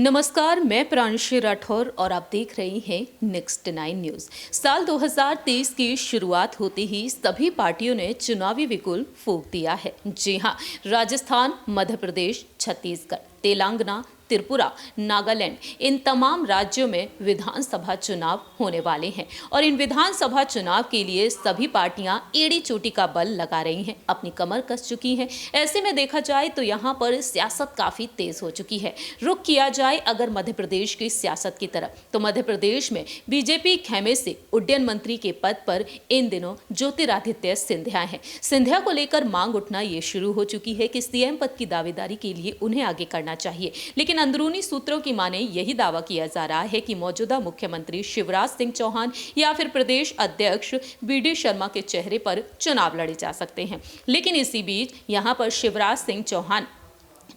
नमस्कार, मैं प्रांशी राठौर और आप देख रहे हैं नेक्स्ट 9 न्यूज। साल 2023 की शुरुआत होते ही सभी पार्टियों ने चुनावी बिगुल फूंक दिया है। जी हां, राजस्थान, मध्य प्रदेश, छत्तीसगढ़, तेलंगाना, त्रिपुरा, नागालैंड, इन तमाम राज्यों में विधानसभा चुनाव होने वाले हैं और इन विधानसभा चुनाव के लिए सभी पार्टियां एड़ी चोटी का बल लगा रही हैं, अपनी कमर कस चुकी हैं। ऐसे में देखा जाए तो यहां पर सियासत काफी तेज हो चुकी है। रुख किया जाए अगर मध्य प्रदेश की सियासत की तरफ, तो मध्य प्रदेश में बीजेपी खेमे से उड्डयन मंत्री के पद पर इन दिनों ज्योतिरादित्य सिंधिया हैं। सिंधिया को लेकर मांग उठना ये शुरू हो चुकी है कि सीएम पद की दावेदारी के लिए उन्हें आगे करना चाहिए, लेकिन अंदरूनी सूत्रों की माने यही दावा किया जा रहा है कि मौजूदा मुख्यमंत्री शिवराज सिंह चौहान या फिर प्रदेश अध्यक्ष बीडी शर्मा के चेहरे पर चुनाव लड़े जा सकते हैं। लेकिन इसी बीच यहां पर शिवराज सिंह चौहान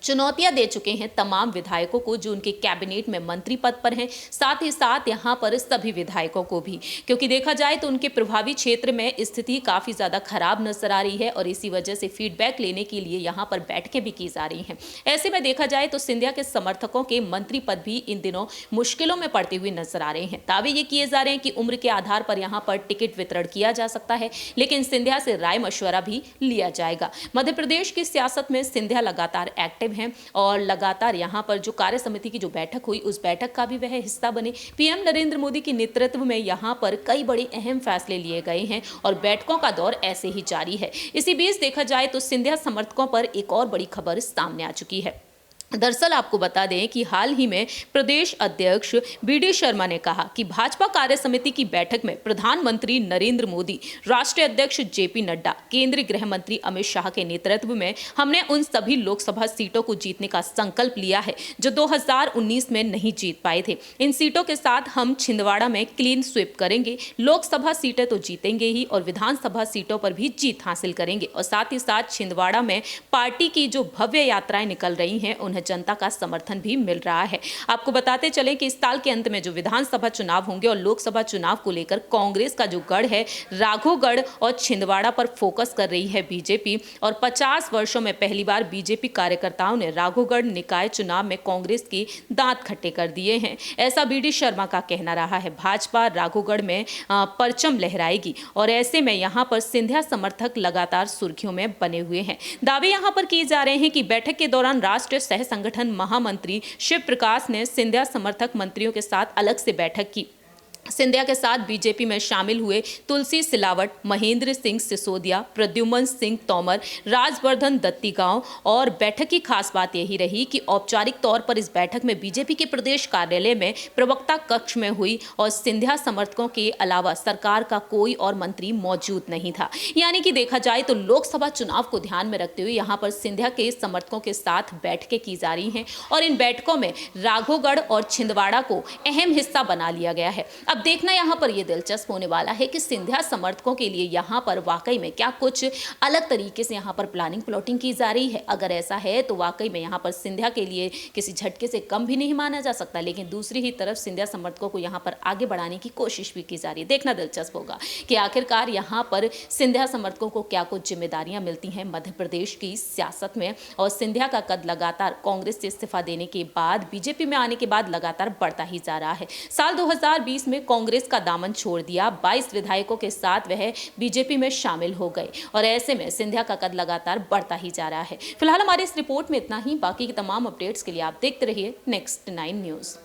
चुनौतियां दे चुके हैं तमाम विधायकों को जो उनके कैबिनेट में मंत्री पद पर हैं, साथ ही साथ यहां पर सभी विधायकों को भी, क्योंकि देखा जाए तो उनके प्रभावी क्षेत्र में स्थिति काफी ज्यादा खराब नजर आ रही है और इसी वजह से फीडबैक लेने के लिए यहां पर बैठकें भी की जा रही हैं। ऐसे में देखा जाए तो सिंधिया के समर्थकों के मंत्री पद भी इन दिनों मुश्किलों में पड़ते हुए नजर आ रहे हैं। दावे ये किए जा रहे हैं कि उम्र के आधार पर यहां पर टिकट वितरण किया जा सकता है, लेकिन सिंधिया से राय मशवरा भी लिया जाएगा। मध्य प्रदेश की सियासत में सिंधिया लगातार एक्टिव हैं और लगातार यहां पर जो कार्य समिति की जो बैठक हुई उस बैठक का भी वह हिस्सा बने। पीएम नरेंद्र मोदी के नेतृत्व में यहां पर कई बड़े अहम फैसले लिए गए हैं और बैठकों का दौर ऐसे ही जारी है। इसी बीच देखा जाए तो सिंधिया समर्थकों पर एक और बड़ी खबर सामने आ चुकी है। दरअसल आपको बता दें कि हाल ही में प्रदेश अध्यक्ष बीडी शर्मा ने कहा कि भाजपा कार्य समिति की बैठक में प्रधानमंत्री नरेंद्र मोदी, राष्ट्रीय अध्यक्ष जेपी नड्डा, केंद्रीय गृह मंत्री अमित शाह के नेतृत्व में हमने उन सभी लोकसभा सीटों को जीतने का संकल्प लिया है जो 2019 में नहीं जीत पाए थे। इन सीटों के साथ हम छिंदवाड़ा में क्लीन स्वीप करेंगे, लोकसभा सीटें तो जीतेंगे ही और विधानसभा सीटों पर भी जीत हासिल करेंगे और साथ ही साथ छिंदवाड़ा में पार्टी की जो भव्य यात्राएं निकल रही हैं जनता का समर्थन भी मिल रहा है। आपको बताते चले कि इस साल के अंत में जो विधानसभा चुनाव होंगे और लोकसभा चुनाव को लेकर कांग्रेस का जो गढ़ है राघोगढ़ और छिंदवाड़ा पर फोकस कर रही है बीजेपी और 50 वर्षों में पहली बार बीजेपी कार्यकर्ताओं ने राघोगढ़ निकाय चुनाव में कांग्रेस के दांत खट्टे कर दिए हैं, ऐसा बीडी शर्मा का कहना रहा है। भाजपा राघोगढ़ में परचम लहराएगी और ऐसे में यहां पर सिंधिया समर्थक लगातार सुर्खियों में बने हुए हैं। दावे यहां पर किए जा रहे हैं कि बैठक के दौरान राष्ट्रीय सह संगठन महामंत्री शिव प्रकाश ने सिंधिया समर्थक मंत्रियों के साथ अलग से बैठक की। सिंधिया के साथ बीजेपी में शामिल हुए तुलसी सिलावट, महेंद्र सिंह सिसोदिया, प्रद्युमन सिंह तोमर, राजवर्धन दत्तीगांव और बैठक की खास बात यही रही कि औपचारिक तौर पर इस बैठक में बीजेपी के प्रदेश कार्यालय में प्रवक्ता कक्ष में हुई और सिंधिया समर्थकों के अलावा सरकार का कोई और मंत्री मौजूद नहीं था। यानी कि देखा जाए तो लोकसभा चुनाव को ध्यान में रखते हुए यहाँ पर सिंधिया के समर्थकों के साथ बैठकें की जा रही हैं और इन बैठकों में राघोगढ़ और छिंदवाड़ा को अहम हिस्सा बना लिया गया है। अब देखना यहाँ पर यह दिलचस्प होने वाला है कि सिंधिया समर्थकों के लिए यहाँ पर वाकई में क्या कुछ अलग तरीके से यहाँ पर प्लानिंग प्लॉटिंग की जा रही है। अगर ऐसा है तो वाकई में यहाँ पर सिंधिया के लिए किसी झटके से कम भी नहीं माना जा सकता, लेकिन दूसरी ही तरफ सिंधिया समर्थकों को यहाँ पर आगे बढ़ाने की कोशिश भी की जा रही है। देखना दिलचस्प होगा कि आखिरकार यहाँ पर सिंधिया समर्थकों को क्या कुछ जिम्मेदारियां मिलती हैं मध्य प्रदेश की सियासत में। और सिंधिया का कद लगातार कांग्रेस से इस्तीफा देने के बाद बीजेपी में आने के बाद लगातार बढ़ता ही जा रहा है। साल 2020 में कांग्रेस का दामन छोड़ दिया, 22 विधायकों के साथ वह बीजेपी में शामिल हो गए और ऐसे में सिंधिया का कद लगातार बढ़ता ही जा रहा है। फिलहाल हमारी इस रिपोर्ट में इतना ही। बाकी की तमाम अपडेट्स के लिए आप देखते रहिए नेक्स्ट 9 न्यूज।